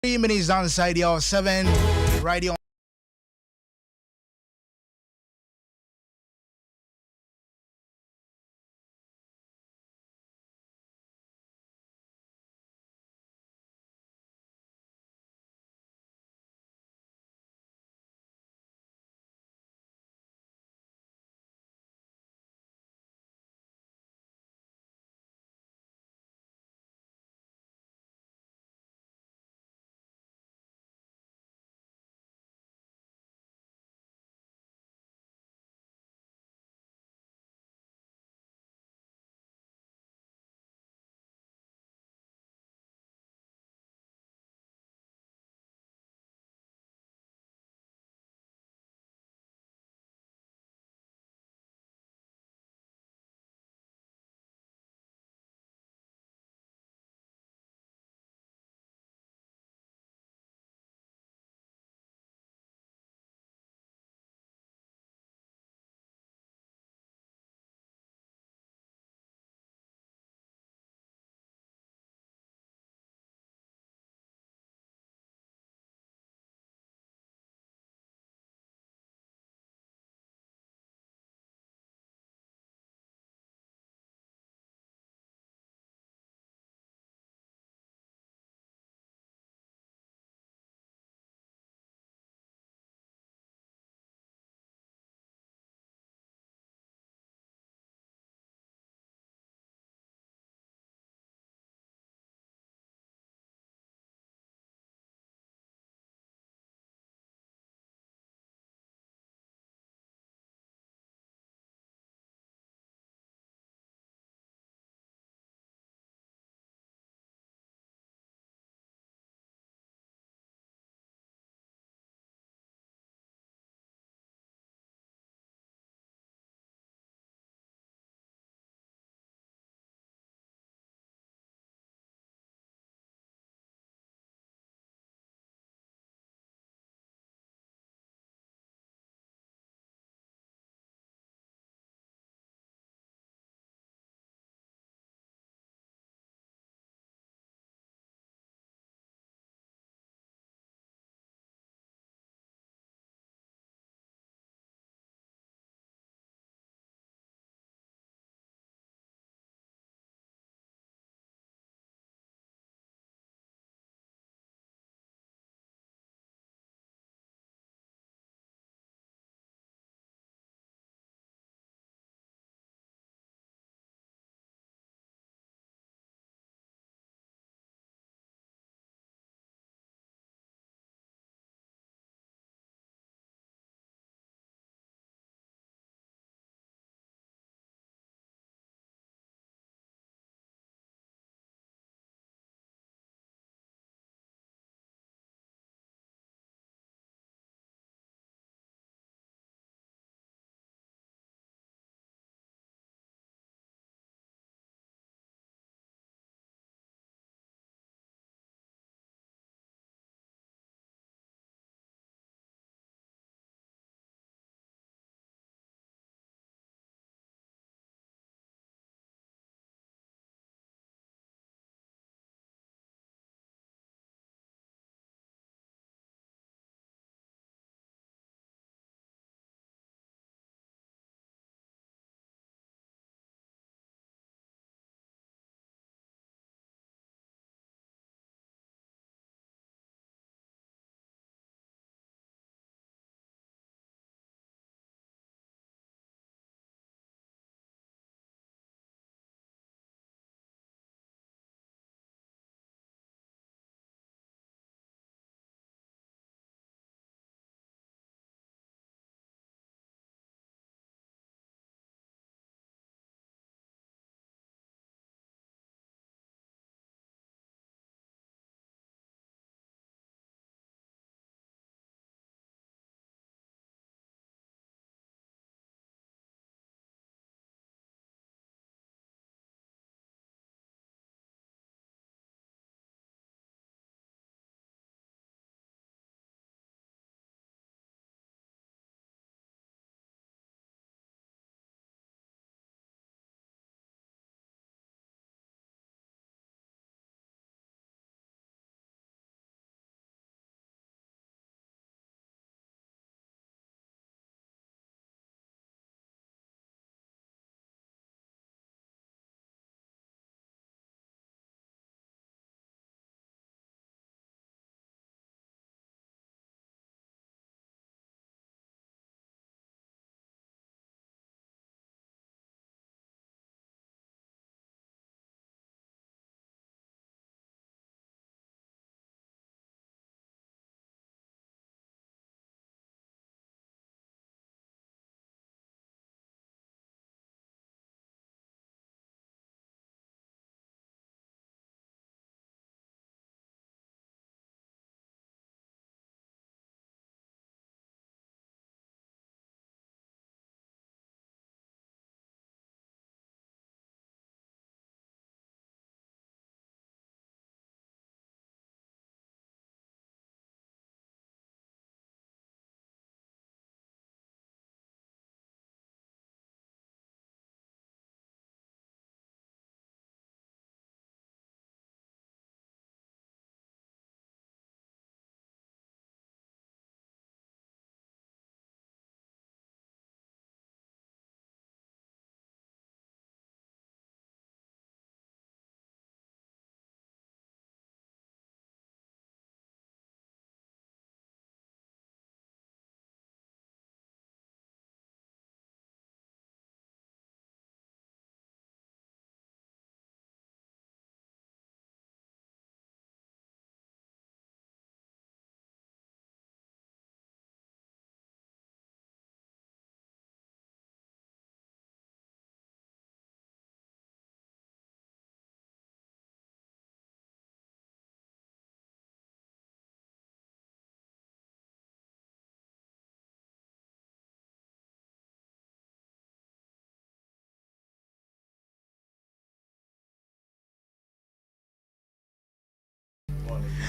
3 minutes down inside the hour 7, right here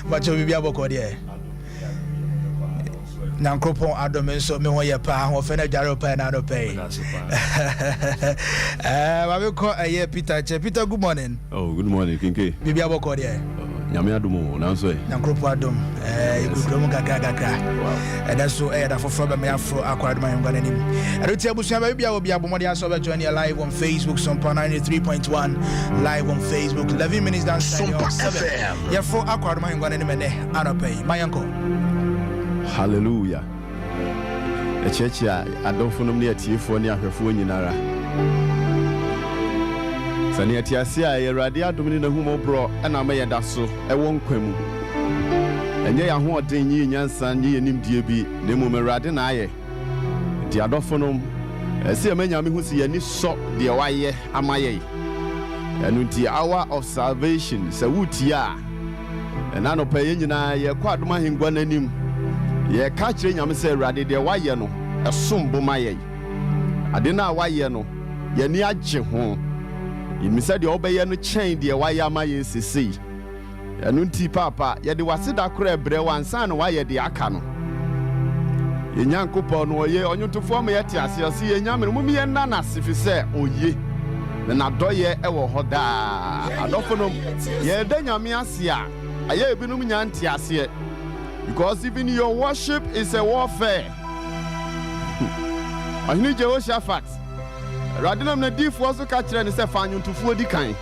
But you will be able to go Nankropon Adom so me ho ye pa ho fe na dware pa na do pay. We call Peter. Peter, good morning. Oh, good morning, Kinke. Bibi aboko there. Nyame adomo na so e. Nankropon Adom ikukromu kakaka. And that's so that for me afro akwad my ngwan anim. Eruti abusu ba bia obi abomode aso be join you live on Facebook SOMPA 93.1 live on Facebook 11 minutes down SOMPA FM. Yeah for akwad my ngwan anim ne anopay. My uncle. Hallelujah. A church I don't know near Tifo near her phone in Ara. Saniatia, a radia domina humo bro, and I may a so, I won't come. And ye are what in ye, Yansan, ye nim DB, Nemo Radin aye. The Adophanum, I see a man who see any shop, the Awaye, Amaye. And with the hour of salvation, Sawutia. And I know paying ye quite my hingwanim. Ye catching yam say radi de waye no esombo maye ade na waye no ye ni agye ho yimi say de obeye no chen de waye amaye sisi enu nti papa ye de waseda kora ebre wansan no waye de aka no ye nyankopɔ no ye onyotofo ma ye te ase ase ye nyame no mumi ye na na sefi se oye na doye e wo hoda adofo no ye de nyame ase a aye ebinum nya nte ase. Because even your worship is a warfare. I need Jehoshaphat. Radinam na di fo so ka kire ne se fa nyontofuo di kan.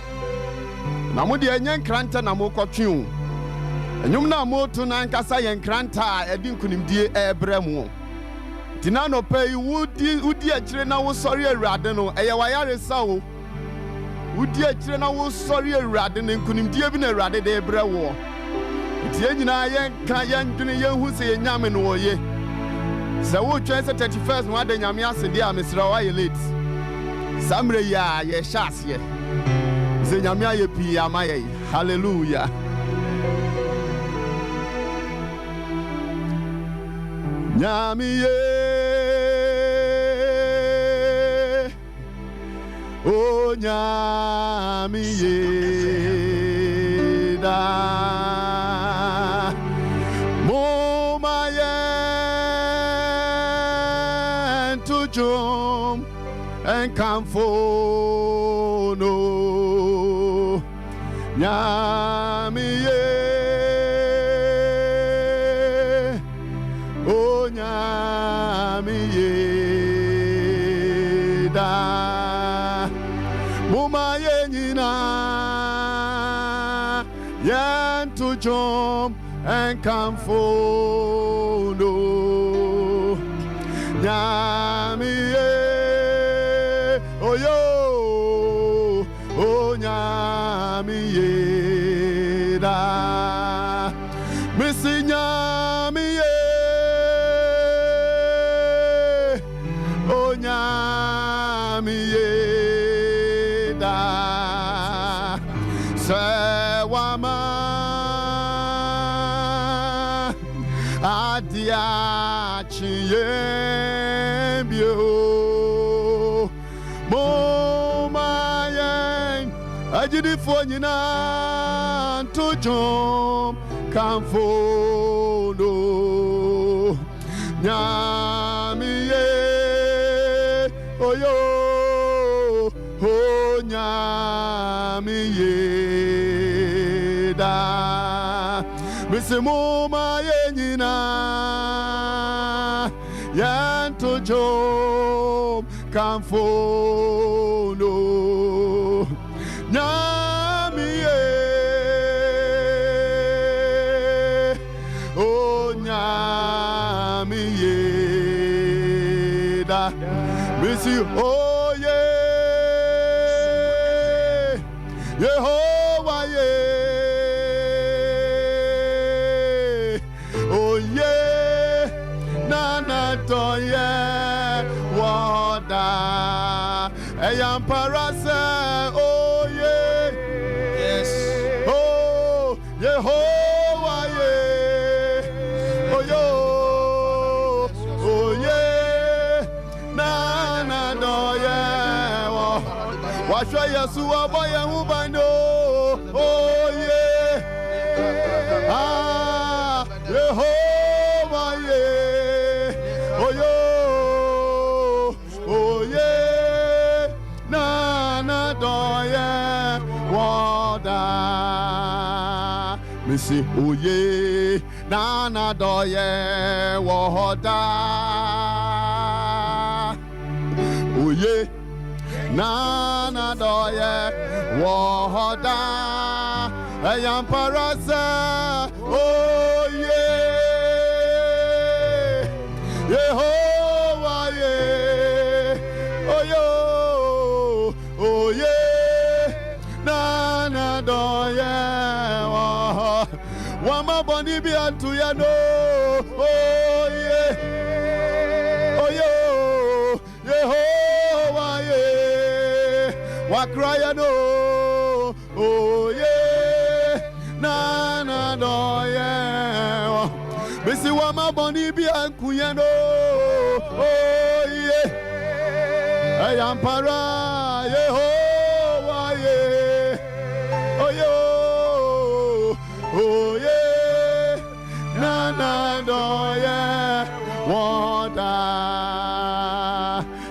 Na mo de enyen kranta na mo kwatwe. Enyum na mo to na nkasa yen kranta a edi nkunimdie ebre mo. Tina no pay udi akire na wo sori awurade no eye wayare sa wo. Udi akire na wo sori awurade no nkunimdie bi na awurade de ebre wo. Tienina yen kan yen dwene yen hu se nyame no oye se wo twen se 31st no ade nyame asede a mesra wa ye late samre ya ye shase se nyame aye pi amaye hallelujah nyame ye o nyame ye da and come for no nyami ye o nyami ye da muma ye nyina yan to jump and come for no nyami ye oh yo oh nyami ye da missing nyami ye oh nyami ye da sewama adia chiye bio ajidi fo nyina to jom kamfono nyami ye oyo ho nyami ye da misimo ma ye nyina yan to jom kamfono nyami ye o nyami ye da misi o ye Yehovah ye o ye nana to ye wada eyam parase o Yehovah ye oh yo oh yeah na do ye wa shwa yesu aboye hu bando oh yeah Yehovah, yeah. Oh, yo. Oh, yeah. Na doye wada. Missy, oh, yeah. Na doye wada. Oh, yeah. Na doye wada. Ayam parasa. Oh, yeah. Yehovah, yeah. Oh, yo. Oh, yeah. Na doye wada. Wama boni bi antu ya no. Oh, yeah. Oh, yo. Yehovah, yeah. Wakraya no. Oh, yeah. Na doye. Bisi wama boni bi anku ya no. Oh, yeah. Ayampara Yehovah, yeah. Oh, yo. Oh, yeah. Na doye wada.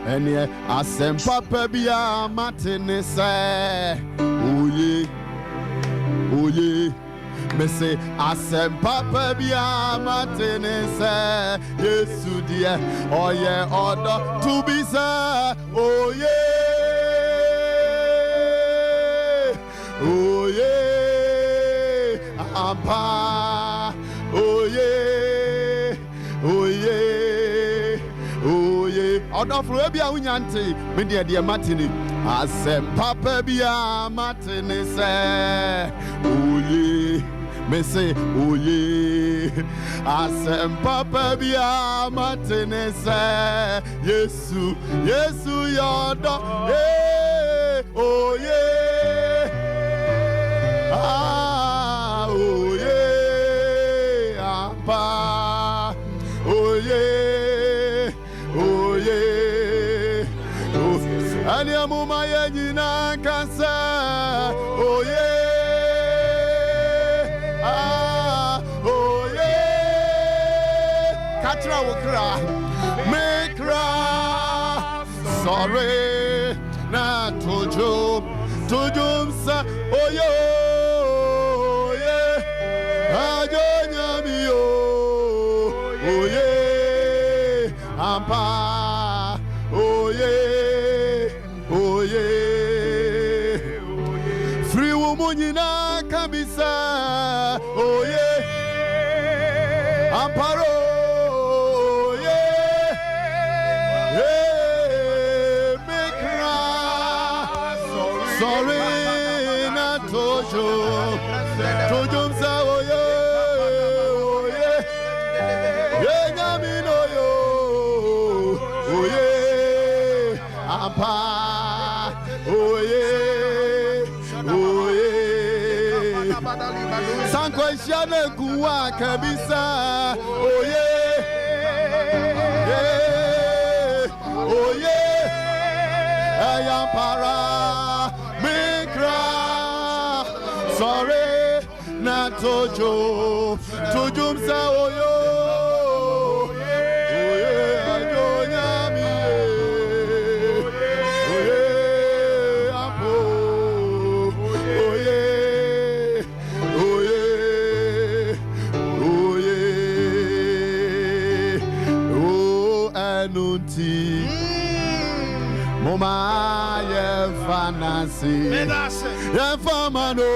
And yeah, I send Papa Bia Martin say, oh, yeah. Oh, yeah. Me say, I send Papa Bia Martin say, yes, dear. Oh, yeah, order to be sir. Oh, yeah. Oh, yeah. Ampa. Oh, yeah. Oh, yeah. Oh, yeah. Order for Ebia Unyante. Me dear Martin. I send Papa Bia Martin say, oh, yeah. Me say, oh yeah, I say, Papa Bia Martin say, Yesu, Yesu yodo, yeah, oh yeah, ah, oh yeah, Papa, oh yeah, oh yeah, oh, and ya mama yenina kansa, oh yeah. Oh yeah, Katra will cry, me cry. Sorry, na tojo sa. Oh yeah, ajonya mi oh yeah, ampa. Oh yeah, oh yeah, free woman na kabisa. Oh yeah. Amparo, yeah, yeah, me cry. Sorry, not Tojo sa, oh yeah, yeah, Yamino yo, oh yeah, Ampa, oh yeah, oh yeah. Sanko Shane Kuwa Kabisa, oh yeah, yeah, oh yeah, I am para, me cry, sorry, not Tojo, Tojum sa, oh yo, oh yeah, I don't yami, oh yeah, Apo, oh yeah. Anunti Moma ye fanasi ye famano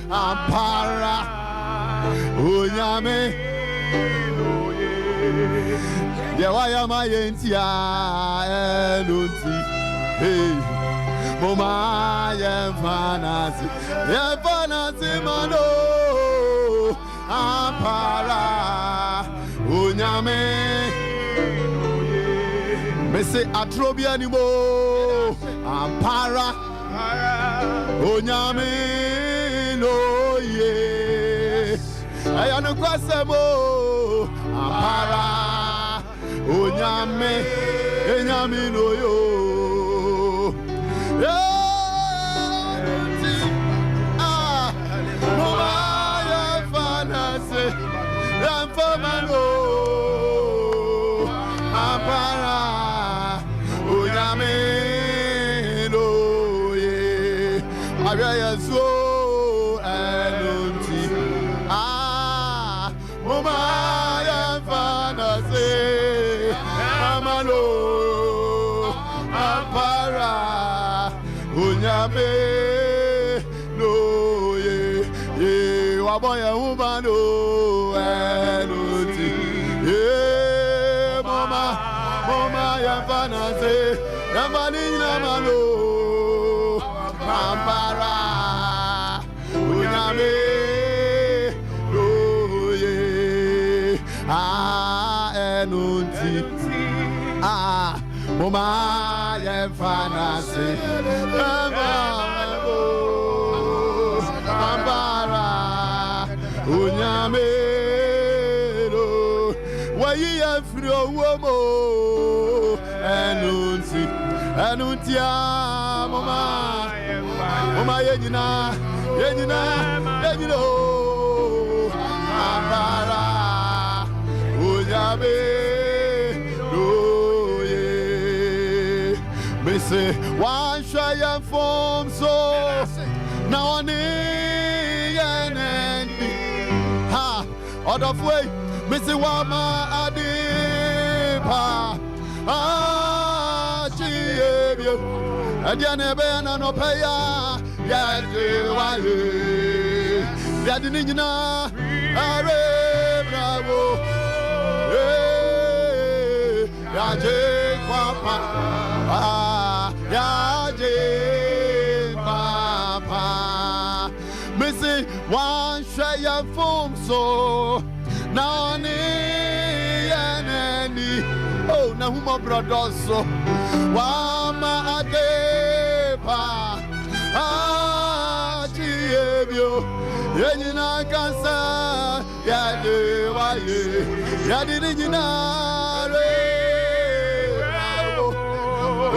ampara unyame ye waya mayentia anunti hey Moma ye fanasi mano ampara unyame. Me say atrobia ni mo ampara onyame no ye ayanu kwasemo ampara onyame enyame no yo unyame no ye waboya umano enuti ye mama ya fanase yamani namalo Pampara unyame no ye enuti mama ya fanase Pampara unyame no wayi afri owomo Enuntia mama yenina Ambara unyame doye me say one shy and form so now on yenendi ha out of way me say wama adipa Adiane bena no paya ya waye ya dinina are bravo ya je papa ya je papa missy one share form so now ni eneni oh na humo brothers so wama adepa chiebio yenina kansa ya de waye ya dinina re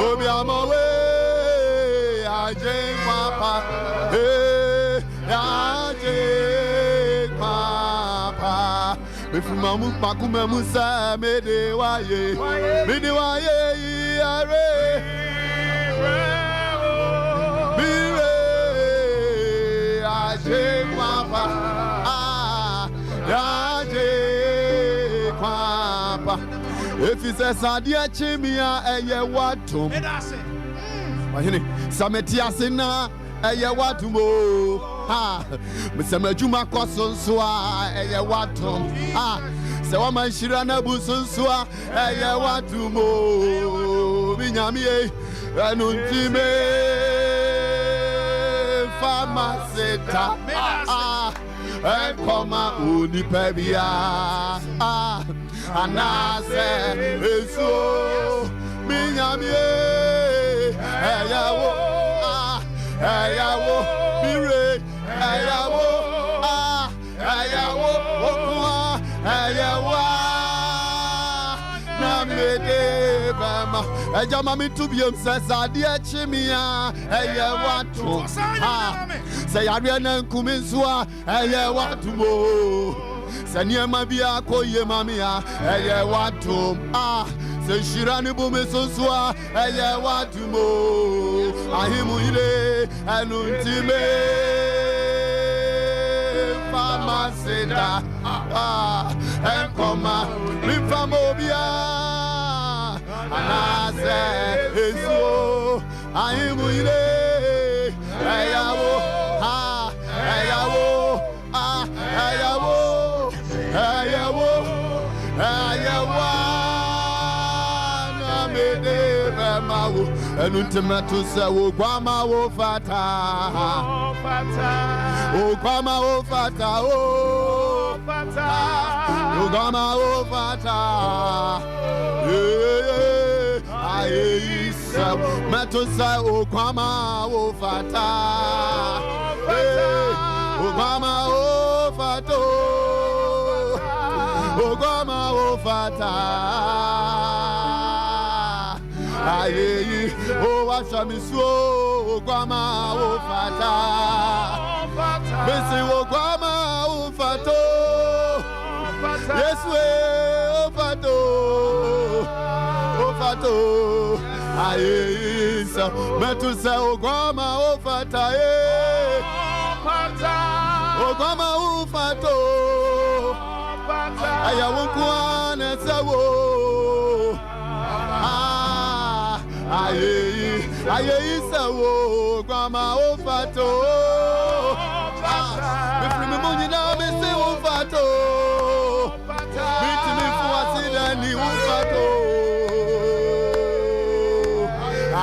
obi amawe aje papa aje papa befumamu pakumamu sa mede waye are Papa, Papa. If he says, Sadia Chimia, a watum, Sametiasina, a watumo, Mr. Majuma Cosson Swa, a watum, Sawaman Shirana Busun Swa, a watumo, Vinyamie, Anuntime. Maseta Koma Unipebia Anase Eso Minyamie Eyawo Mire Eyawo Okwa Eyawa Namede Bama Ejama mi tubium sesa dia chimia eye watu say ariana kuminsua eye watu mo saniema bia koye mamia eye watu say shirani bumisosua eye watu mo ahimu ile anuntime fama seda enkoma mifamobia Anase Eso Aimuile Ayawo Namede Bemawo Enuntimetu se wo kwama wo fata O kwama wo fata o kwama wo fata Aisa Metusa Okwama Ofata Okwama Ofato Okwama Ofata Aye O Washamisu Okwama Ofata Besi Okwama Ofato Yes we Ofato Aye, so metu se ogama ofata ogama ufato aya wukwane sewo aye Aye isa wo grandma o fato. Me free me money now me say o fato. Meet me for a sin ni o fato.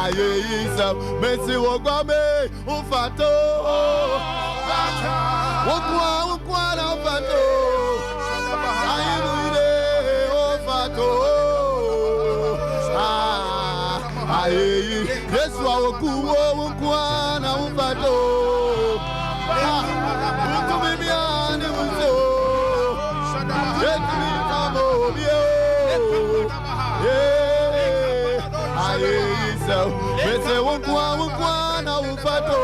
Aye isa me say wo grandma o fato. O kwa na fato. Aye no ide o fato. Aye, yes, wa kuwo kwana ufato. Uto mimi ani uzo. Yetmi kamo bio. Aye, so mese ukwana ufato.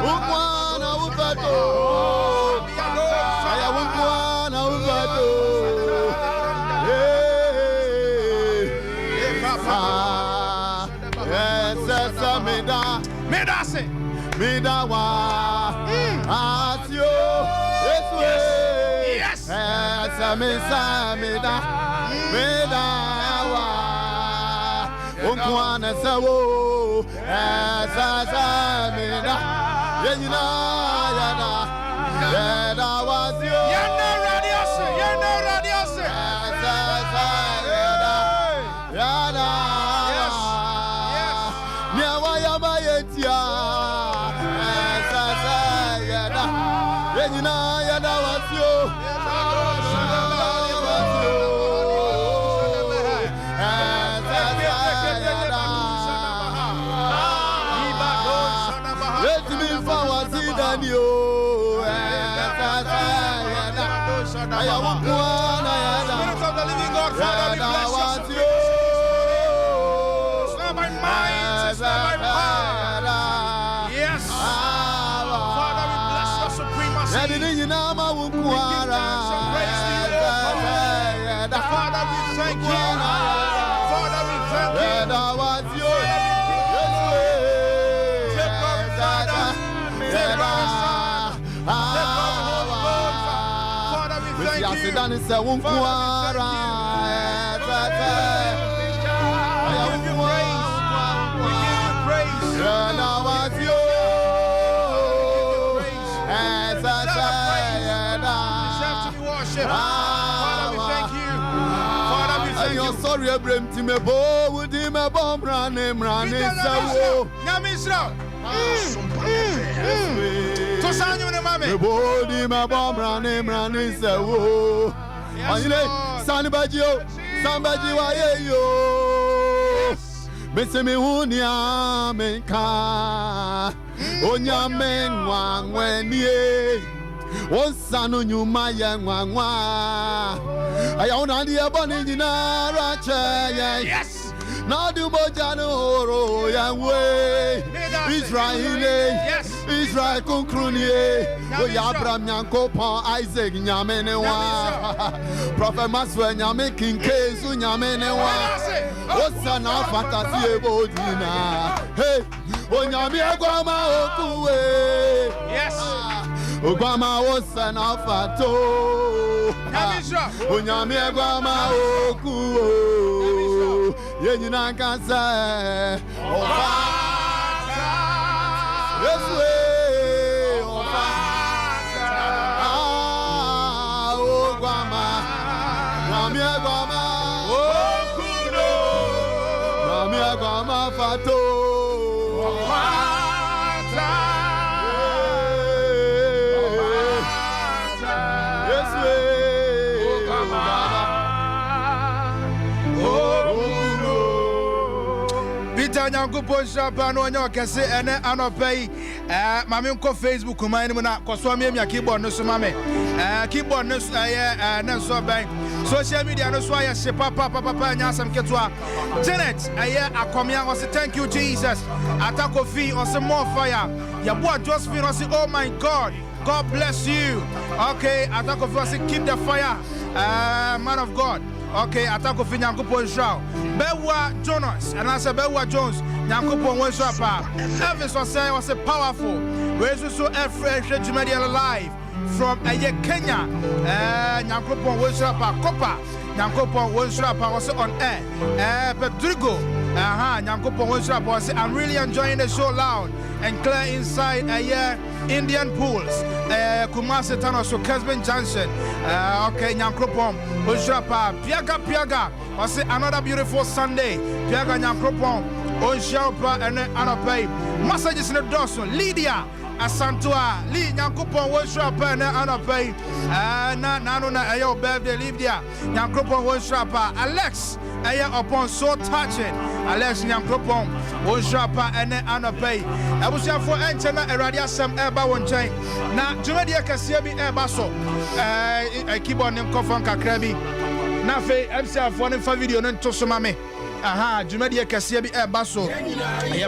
Ukwana ufato. Aya ukwana ufato. Mida wa asio yes mida wa unkwana sawo mida yenina yana wasio yana radiose yana Spirit of the living God, Father, we bless you. It's not by might, it's not by power. Yes. Father, we bless your supremacy. We give thanks and praise to you, Father, we thank you. Father, we thank you. Take glory, Father. Take glory, Son. Take glory, Holy Ghost. Father, we thank you. Father, we thank you. We give you praise. Deserve to be worshipped. Father, we thank you. Father, we thank you. Sorry, Abraham, Timebo, would him a bomb running, Namisra. To sign you in a mammy. The body, my bomb running, so. Somebody, why you? Miss me, Unia, Menka, Onya Men, Wang, when ye. One son on you, my young one. I own idea bonnet in a yes. Now do Bojano, young way. Israel, yes. Israel Concrunie, Abraham Yankopa, Isaac Yamenewa, Prophet Maswen Yamekin case, Yamenewa. What's an fantasy bodina? Hey, Onyamia Guama Okue, Yes. Obama was an alphato. Onyamia Guama Oku, Yenina can say, yes, way, oh, Guama, Namia Guama, oh, Kuno, Namia Guama Fato, yes, way, oh, Guama, oh, Kuno. Peter Nyankupo Shapano and your Cassie and Anopay. Mammy ko Facebook mine na koswami mi keyboard no so mame keyboard no na so bank social media no so ya she papa nyasam ketwa Janet akomia was thank you Jesus atako fi on some more fire ya boy just feel say oh my God bless you okay atako fi keep the fire man of God okay atako fi Nyankupo Israel Bewa Jonas and I said Bewa Jones Nyankupo won so pa Elvis was a powerful we so every Jumadi alive from Kenya Nyankupo won so pa Kopa Nyankopon won shrapa was on air. Pedrigo. Nyankopon won shrapa was I'm really enjoying the show loud and clear inside Indian pools. Kumasi Tano so Kesben Junction. Okay, Nyankopon won shrapa. Piaga was another beautiful Sunday. Piaga Nyankopon won shrapa and anapay. Messages in the Dawson. Lydia Asantua Lee Nyankopon won shrapa and anapay. Na ayo birthday Lydia Nyankopon won shrapa. Alex upon so touching. Alex Nyankopon won shrapa and anapay. Abusia for enchana eradia sam eba won chain. Na Jumedia Kasia bi eba so. Keyboard nim kofon kakrabi. Na fe MC for ne fa video no to so mame. Jumedia Kasia bi eba so.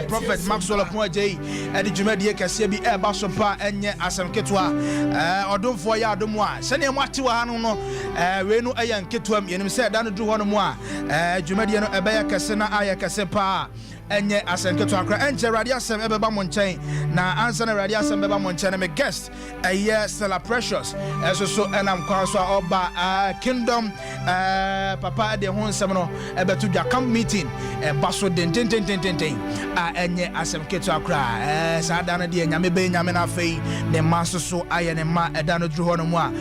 Prophet Maxwell upon J. Edi Jumedia Kasia bi eba so pa enye asem ketwa. Odumfo ya adomwa. Sene mwati wa hanu no we no ayan ketwam yenim se da no du hono mu a Jumedia no eba ya kase na aya kase pa enye asenketo akra enche radio asem ebeba mo nchen na answer na radio asem beba mo nchen na me guest Stella Precious so enam kwa so oba kingdom papa de ho nsem no ebeto dwa camp meeting baso den enye asenketo akra sa da na de nyame be nyame na fei ne maso so aye ne ma eda no dru ho no mu a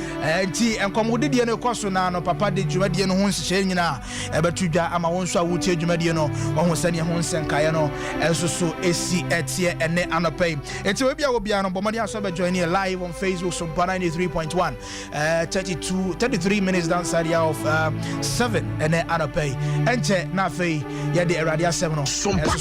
enti enkomode de no koso na no papa de dwumadie no ho nhye nyina ebeto dwa ama won so awutie dwumadie no ho sane ho nsenka no so esi etie ene anopay enti we bia wo bia no bomadi aso be join here live on Facebook SOMPA 93.1 33 minutes downside of 7 ene anopay enche na fei ye de radio 7 no SOMPA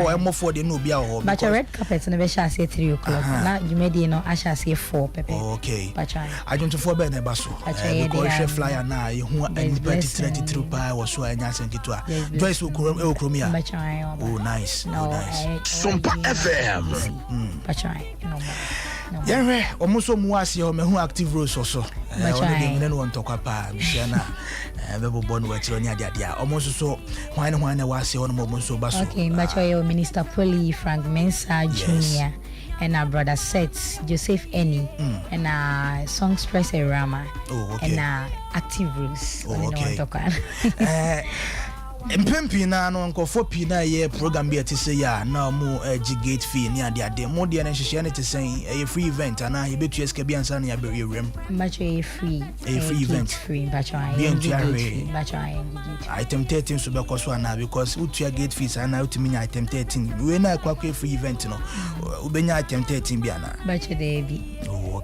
I'm for the Nubia. But a red carpet and the shall say 3 o'clock. Now you made no, I shall say 4 pepe. Okay. But I don't for Ben Basso. Because flyer now, who are any 2032 pie or so and Yasan Kitua. Joyce will Chromia. Oh, nice. SOMPA FM. But try. Yeah, almost Muasi or Mehu active rose or so. I want to talk about Missiana. Bebo born with Dia. Almost so why I was on Momoso Basso. Okay, but Minister Polly, Frank Mensah Jr. and our brother Sets, Joseph Eni, and our songstress Rama, and our active rose. Mpempi na no nkofo pi na ye program bi atise ya na mo gate fee ni ade ade mo de na hihye ne tesen e free event ana ye betu eska bi ansa na ya be rem much a free event free but I item 13 so be koso ana because utua gate fees ana utimi nya item 13 we na akwa free event no ubenya item 13 bi ana but there be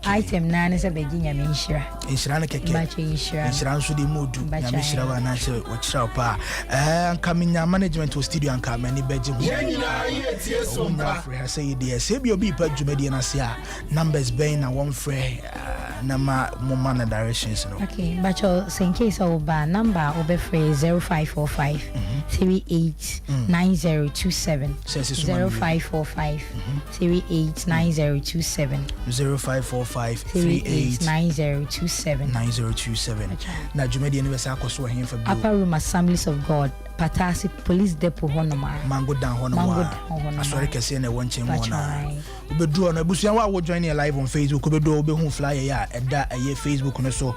item 9 se be ginya me inshira na keke but inshira nso de modu nya me shira wa na se wo chira pa Kaminya management was studio and Kamani Bedjim. I say, dear, Sabi Obi Pajumedi and Asia, numbers Bain and one free Nama Momana directions. Okay, but in case of number over free 0545 38 9027 0545 38 9027 0545 38 9027 9027. Now, Jumedi and West Akos him for Upper Room Assemblies of God. Patasi Police Depot Honoma. Mango down Honoma. Sorry, can say, and I want you more. We do on a bush. I will join you live on Facebook. We do be flyer ya at that a year Facebook and so.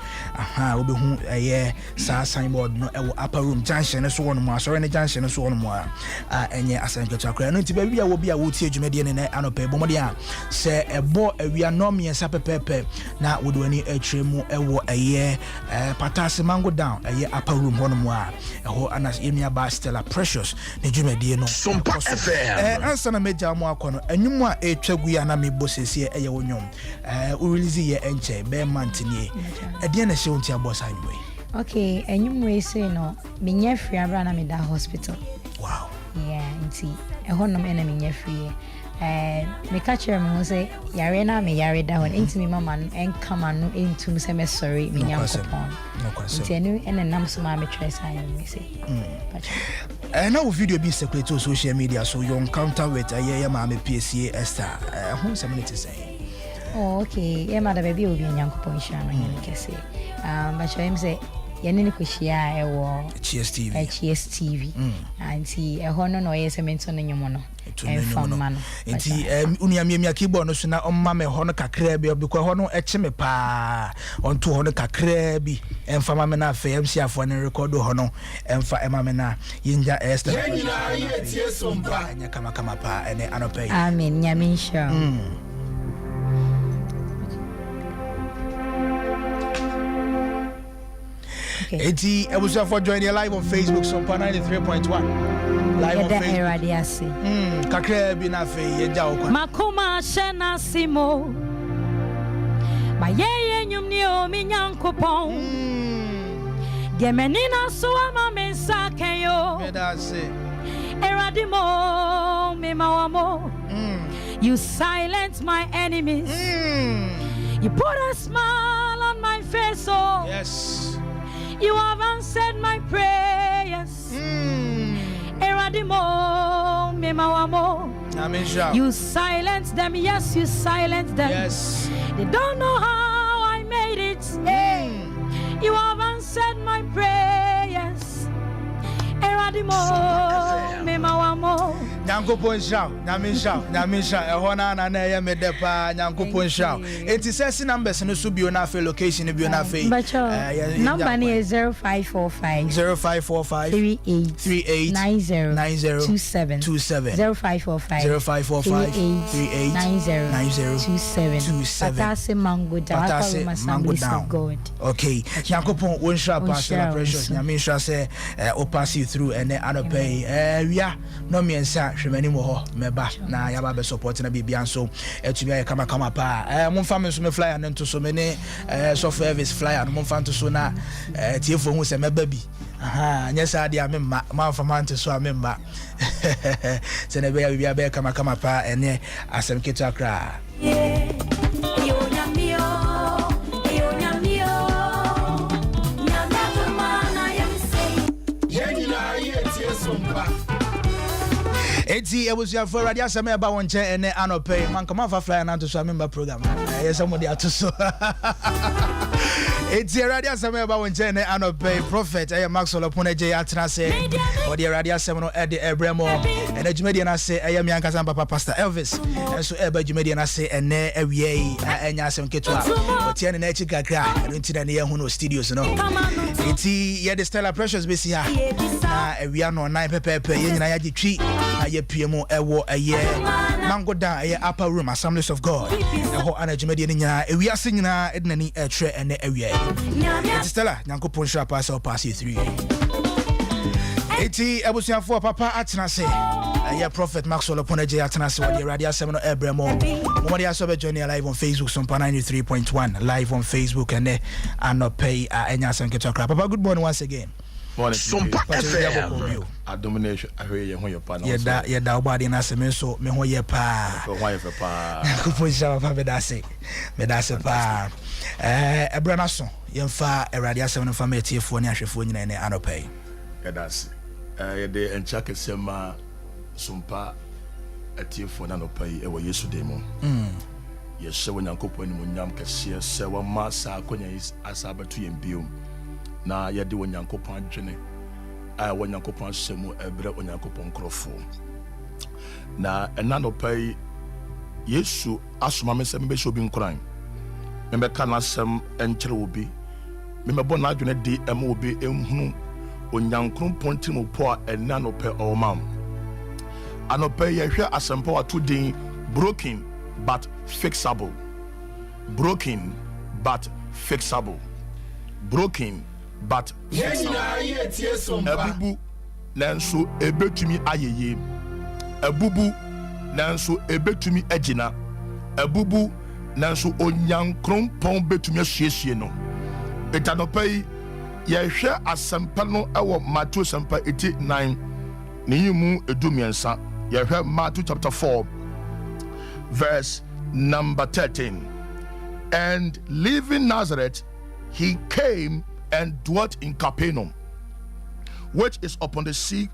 We be home a year signboard no upper room junction and so on more. Sorry, any junction and so on more. And yeah, as I get to cry. No, baby, I will be a wood here, Jumedian and I know pay Bomadia. Say a boy, we are no me and Sapper Pepe. Now we do any tremo a year. Patasi Mango down a year upper room Honoma. A whole anas Emia. Stella Precious ne dwumadi no SOMPA FM ansa na meja mo akono enwum a etwagu ya na me bosese eye wonyom o release ye enche be mantini e de na hye unti abosa anwe. Okay, enwum we say no menya free abra na me da hospital. Wow. Yeah, nti e honom ena menya free me catch me say yare na me yare da hon enti me mama enkama no entum se me sorry me nyankopon no question enti enu ena nam so ma me trace an me say now video be circulate on social media so you encounter with a ma me PSA Esther who somebody to say okay ma da baby obi nyankopon hia no yen kese but him say yene ni kwhia ewo HSTV anti eho no yese mento no nyomo no enti unuamia keyboard no so na omma me ho no kakra bi because ho no eche me pa onto ho no kakra bi emfa ma me na fa MC afo no record ho no emfa ema me na yinja Esther yetie SOMPA anya kama pa ene anope amen nyamisha Eti ebusa for joining live on Facebook SOMPA 93.1 live on Facebook. Kakra bi na fe ye ja okwa. Makoma shena simo. Ma ye nyum ni o mi nyankopon. De menina so ama mensa kenyo. Me da se. Eradimo me mawamo. You silence my enemies. You put a smile on my face, oh. Yes. You have answered my prayers. Eradimo me mawamo. You silence them, yes, you silence them. Yes. They don't know how I made it. You have answered my prayers. Eradimo me mawamo. Nyankopon shout, Nyamisha, ehona na ye medepa Nyankopon shout. Enti sesi numbers no so bio na fe location bio na fe. Number is 0545 38 90 27 0545 38 90 27 Patase Mango down. Okay, Nyankopon won shout Pastor Precious. Nyamisha say o pass you through and then anope we are no me ensa hwemani mo ho meba na ya ba be support na bibia nso etumi aye kama pa mo mfa me so me flyer no nto so me ne software service flyer no mo mfa nto so na tiefo hu se meba bi nya sa dia me ma mfa man nto so amemma se ne be ya bibia be kama pa ene asem ketu akra Eti ebusia for radio same eba won che ene anope man kama fa fly na to so member program yes somebody atoso Eti radio same eba won che ene anope prophet Maxwell Poneje atena se o de radio same no e de ebremo ene djumedi na se mi ankasa papa pastor Elvis enso eba djumedi na se ene awie enya asem ketwa o tie ne na echi kakra eno ntina ne ye hu no studios no eti ye de Stella Precious besi ha na awia no 9 pepepe ye nyina ya gitwi aye piemu ewo aye mango down aye upper room Assemblies of God eho anadwumadi ne nyina awia se nyina ednani etre ene awia eti Stella nyankopon hwa pass or pass 3 eti ebusuafo papa atena se aye prophet Maxwell Poneje atena se wodi radio seminar ebremo mo dia so be join live on Facebook SOMPA 93.1 live on Facebook and anopay enya sanketo kra papa good morning once again SOMPA FM domination ahwe ye ho ye pa na ye da obade na seme so me ho ye pa kuposha papa me da se pa ebra na so ye mfa erade asem no fa metiefo ne ahwefo nyina ne anopay ye da se ye de encha kesema SOMPA atiefo na anopay e wo Yesu de mo ye hye Nyankopon ni monyam kese se wa masa akonya asabatu ye biom na yede Onyankopon adwene Onyankopon semu ebre Onyankopon krofo na enano pai Yesu asoma me se me be shobi nkran me be kana sem enkyere obi me mebo na adwene di ema obi enhunu Onyankopon timo po enano pai omam anopai ye hwe asempa wato din broken but fixable broken but fixable ebubu nanso ebetumi ayeye ebubu nanso ebetumi agina ebubu nanso Onyankopon betumi ahyiehie no etanopai ye hwe asempa no ewo Matthew sempa 89 ne yimu edumiensa ye hwe Matthew chapter 4 verse number 13 and leaving Nazareth he came and dwelt in Capernaum, which is upon the sea,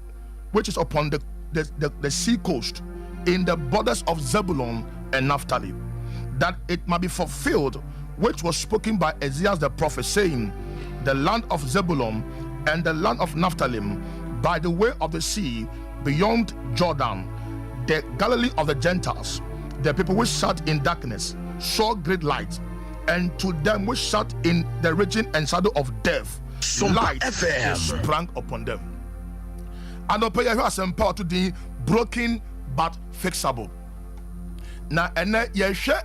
the sea coast, in the borders of Zebulun and Naphtali, that it might be fulfilled, which was spoken by Isaiah the prophet, saying, the land of Zebulun and the land of Naphtali, by the way of the sea, beyond Jordan, the Galilee of the Gentiles, the people which sat in darkness saw great light. And to them which sat in the region and shadow of death, light sprang upon them. And the prayer has empowered to be broken but fixable. Now, and ye share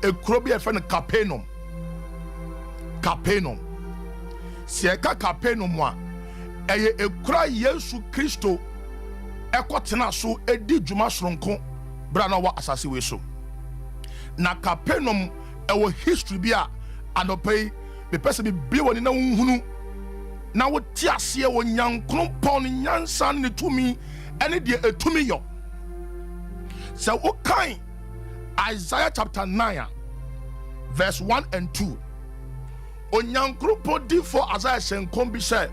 a crobby friend Capernaum. Sieka Capernaum one. A cry Yesu Christo. Equatina so a di Juma Sronko. Branawa assassi we so. Na Capernaum. Our history bia anopai me pese bi bi woni na nhunu na wo ti ase wo Nyankopon nyansa ne tumi ene de etumi yo so wo kan Isaiah chapter 9 verse 1 and 2 Onyankopon di for Isaiah senkom bi say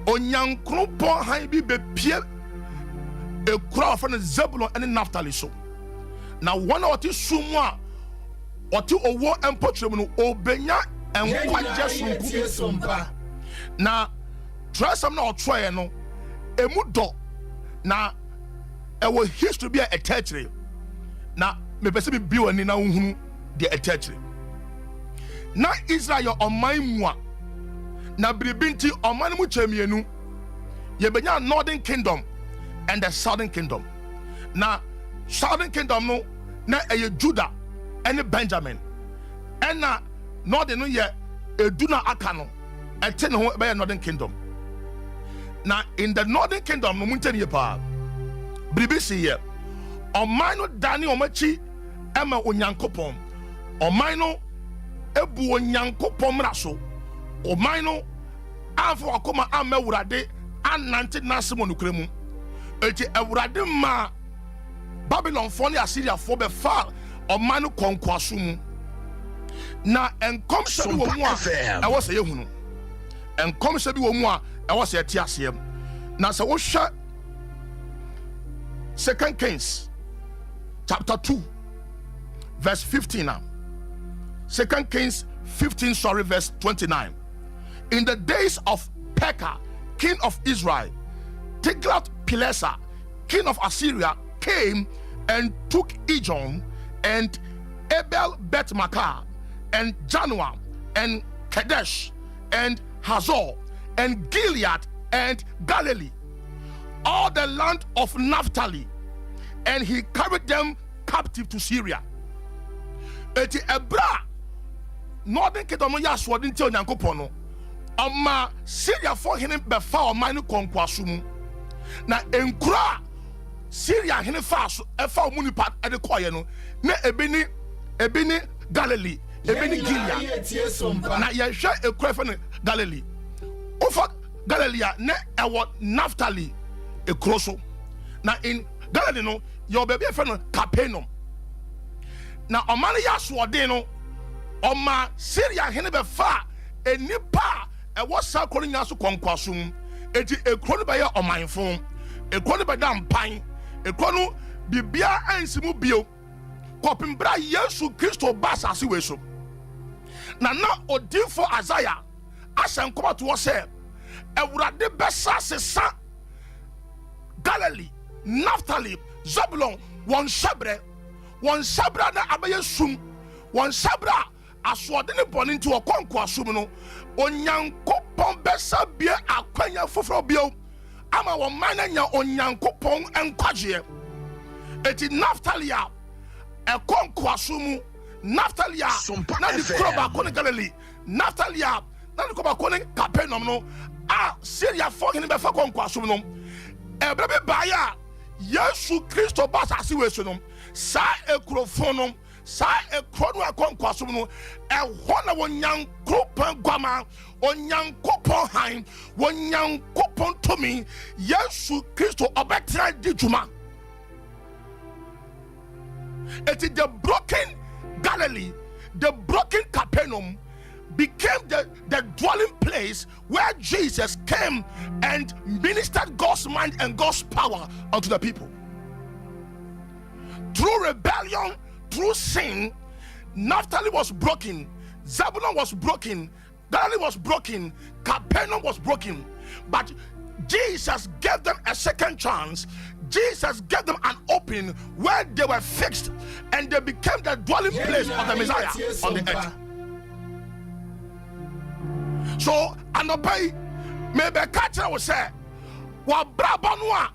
Onyankopon han bi be pie e kura of na Zebulun ene Naphtali so na one of the sumu Oti owo empotrem no obenya enkwaje SOMPA na trasam na otroye no emu do na ewo history bia etechre na mepese bi wani na nhunu de etechre na Israel oman mu a na bribinti oman mu chemienu ye benya Northern Kingdom and the Southern Kingdom na Southern Kingdom no na eye Judah any Benjamin and na Northern no ye eduna akano ete ne ho be Northern Kingdom na in the Northern Kingdom no munteni ye pa Bribisi ye. Omano Dani Omachi Emma Onyankopon. Omano Ebu Onyankopon Raso. Omano Afo Akoma Ame Urade and Nanti Nasimon Ukremu. Eti Urade ma Babylon Phone Assyria for the fall Omano Konkwasumu. Na enkom sebi wo mu a e wo se yehunu enkom sebi wo mu a e wo se ati asem na se wo hwe 2 Kings chapter 2 verse 15 now 2 Kings 15 verse 29. In the days of Pekah king of Israel, Tiglath-Pileser king of Assyria came and took Ijon and Abel-Beth-Maachah and Janoah and Kadesh and Hazor and Gilead and Galilee, all the land of Naphtali, and he carried them captive to Syria. Eti ebra northern kingdom no yaswo de ntia Onyankopon no ama Syria for hene befa o man konkwaso na enkura Syria hene fa so efa o munipa e de koye no na ebini Galilee ebini Gilead na yehwe ekura fa no Galilee ofa Galilee na ewo Naphtali ekroso na in Galilee no your baby fa no Capernaum na omane yaswo de no oma Syria hene befa enipa ewo sakoro nya so konkwasum eti ekro no be ye omanfo ekro no be dampan ekro no bibia ansimu bio kopimbra Yesu Kristo basase we so na odinfo Isaiah asenkoba to say ewurade besa sesa Galilee, Naphtali, Zebulon, one sabra na abaye sum, one sabra aswade ne bone into a konko asum no, Onyankopon besa bie akwanya foforo bio, ama wo mananya Onyankopon enkwaje. Eti Naphtali a konko asum, Naphtali na di kroba kone Galilee, Naphtali na di kroba kone Capernaum no, Syria for him be fa konko asum no. Ebrebe baya Yesu Kristo basase weso no sa ekrofon no sa ekrono akonkwaso no ehona wonyankopon gwama onyankopon han wonyankopon tomi Yesu Kristo obetra di juma. It is the broken Galilee, the broken Capernaum became the dwelling place where Jesus came and ministered God's mind and God's power unto the people. Through rebellion, through sin, Naphtali was broken, Zebulun was broken, Galilee was broken, Capernaum was broken. But Jesus gave them a second chance. Jesus gave them an opening where they were fixed and they became the dwelling place of the Messiah on the earth. So, anopai maybe catcher will say, wa brabonwa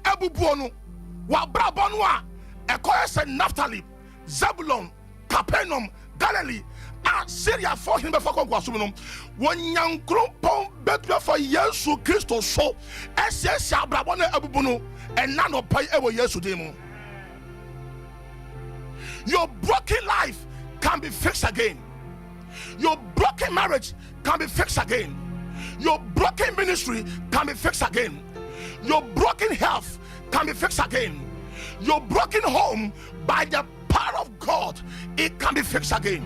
ebubuonu, wa brabonwa ekoyes Naphtali, Zebulun, Capernaum, Galilee, Syria for him before Conquasum. One young grumpon better for Yesu Christo so, SS Brabona ebubunu, and none of pay ever Yesu demo. Your broken life can be fixed again. Your broken marriage can be fixed again. Your broken ministry can be fixed again. Your broken health can be fixed again. Your broken home, by the power of God, it can be fixed again.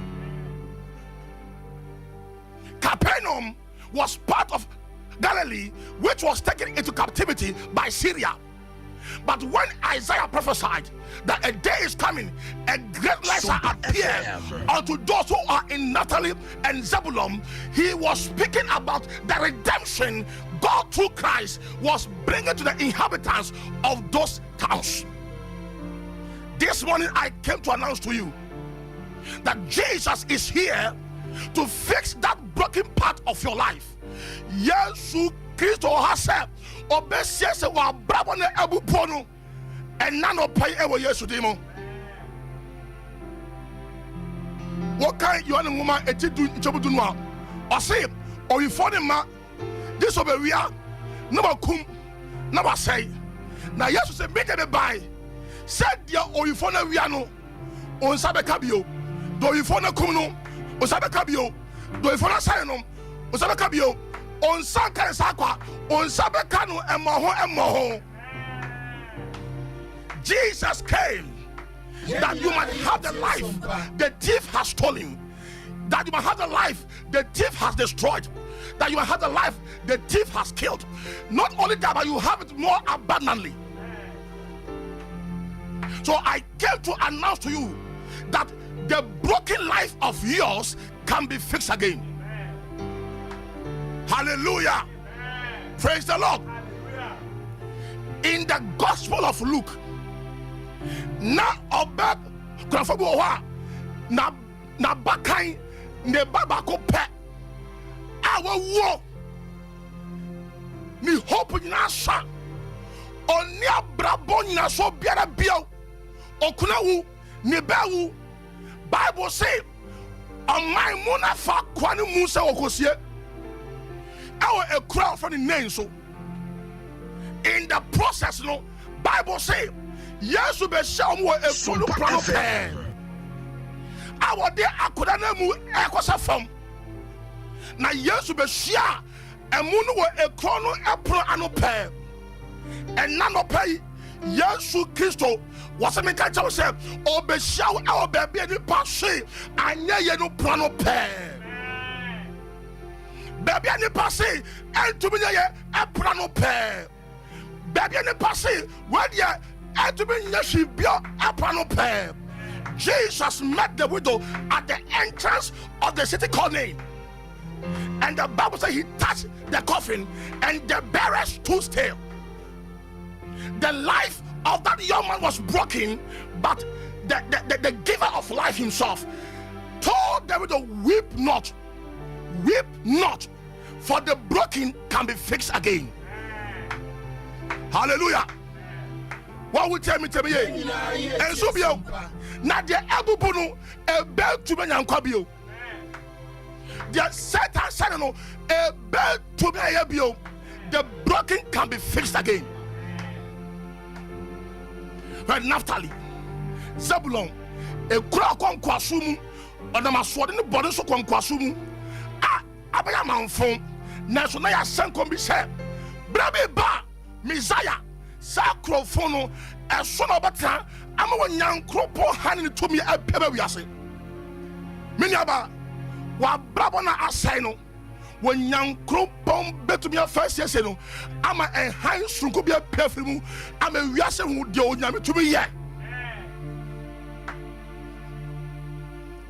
Capernaum was part of Galilee, which was taken into captivity by Syria. But when Isaiah prophesied that a day is coming, a great light shall appear unto those who are in Naphtali and Zebulun, he was speaking about the redemption God through Christ was bringing to the inhabitants of those towns. This morning I came to announce to you that Jesus is here to fix that broken part of your life. Yesu Kristo has obesiese wa brabo na abupono and none of pay ever Yesu demo. What kind you and woman etidu nchobudunwa or say or you for them ma this over we are never come never say Now yes say me dey buy. Said dia oyifo na wia no. Onsa beka bio. Do oyifo na kum no. Onsa beka bio. Do oyifo na sai no. Onsa beka bio. Onsa kan sa kwa. Onsa beka no emo ho. Jesus came that you might have the life the thief has stolen. That you might have the life the thief has destroyed. That you might have the life the thief has killed. Not only that, but you have it more abundantly. So I came to announce to you that the broken life of yours can be fixed again. Hallelujah. Praise the Lord. In the Gospel of Luke, na obed grandfather na bakai ne baba ko pe awo wo ni hope nyina sa oni abrabo nyina so biara bio okuna wu ne bawu Bible say amai mu na fa kwani mu se okosie awo ekura for the name so in the process no Bible say yes be sham wo ekuru plano pe awo de akoda na mu ekosa fam na yes be shia emu no wo ekuru no epro ano pe enna no pe Yesu Kristo was a meka chawo se obehia awo baby ni passe anya ye no plano pe baby ni passe entumi ye epro no pe baby ni passe where dia Jesus met the widow at the entrance of the city called Nain. And the Bible says he touched the coffin and the bearer stood still. The life of that young man was broken, but the giver of life himself told the widow, weep not, for the broken can be fixed again. Hallelujah. What will tell me and so be not the abubuno a bell to be unquabio. The Satan said no a bell to be a bio. The broken can be fixed again. Right, Naphtali, Zabulon, a crowd on Kwasumu, or the Maswad in the body so on Kwasumu. Ah, Abayam phone, National Sankom be said, Brabe Ba, Messiah. Sacrophono, a son of a time, I'm a young cropo handing to me a paper. We are saying, Minyaba, while Brabona Asino, when young cropom bet to me a first yes, I'm a hands from Kubia perfume, I'm a Yasan who do Yami to me yet.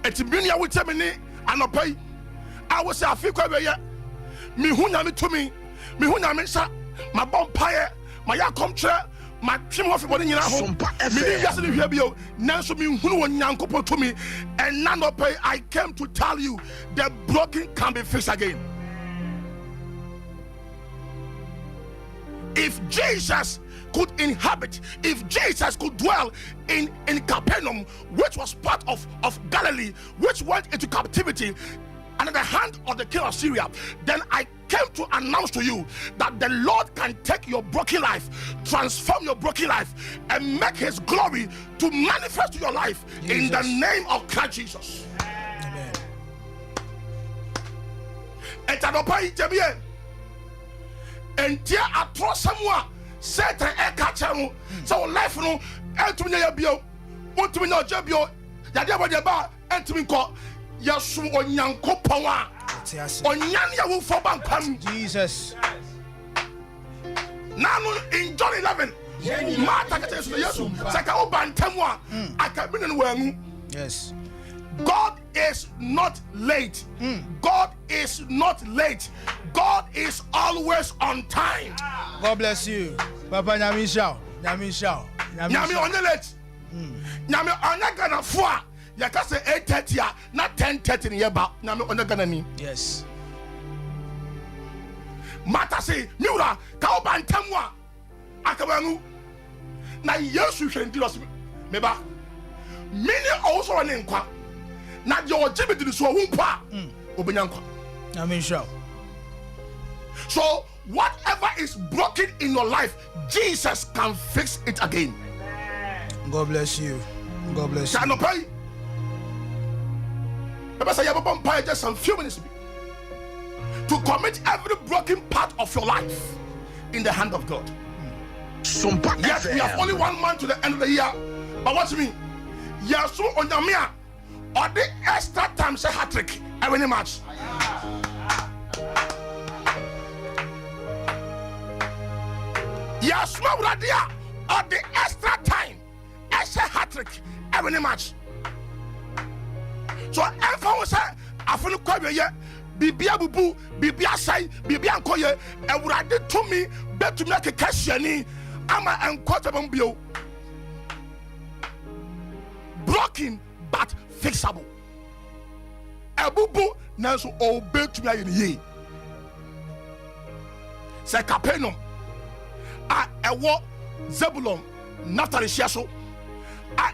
At Minia will tell me, and I pay. I was a few quite yet. Me who Yami to me, my bonfire. My come chair, my trim of body in home. Yesterday, here be now so me who one young couple to me, and none of pay. I came to tell you the broken can be fixed again. If Jesus could inhabit, if Jesus could dwell in Capernaum, which was part of Galilee, which went into captivity under the hand of the king of Syria, then I came to announce to you that the Lord can take your broken life, transform your broken life, and make his glory to manifest to your life in the name of Christ Jesus. Amen. And dear atro somewhere Satan e catcher so life no entumi ya bio ontumi na ojabio yade abode ba entumi ko yesu onyankopon a onyan ya wo for bankwam Jesus. Now in John 11 Martha gets to yesu saka obantamu a akabine no wangu. Yes. God is not late. God is not late. God is always on time. God bless you. Papa Nyamisha. Nyamisha. Nyami only late. Nyami only gonna four. You can say 8:30 not 10:30 in yeba. Nyami only gonna ni. Yes. Mata say, Miura, ka obantamwa. Akawangu. Na Yesu hwendiros meba. Many also on nkwa. Na your Jimmy so wumpa. Obenyankwa. Nyamisha. So whatever is broken in your life, Jesus can fix it again. God bless you. God bless you. Just some few minutes to commit every broken part of your life in the hand of God. SOMPA. Yes, we have only 1 month to the end of the year, but what do you mean? Yes, so on your mia or the extra time say hat trick every match. Yes, my brother, or the extra time I say hat trick every match. So if I was say I feel quite yeah. Bibia bubu, bibia sai, bibia nkoye, ewurade to me bet to make a kasiani ama enquotable bio. Broken but fixable. Ebubu nanso obey to me ye. Se Capernaum a ewo Zebulon Naphtali hia so a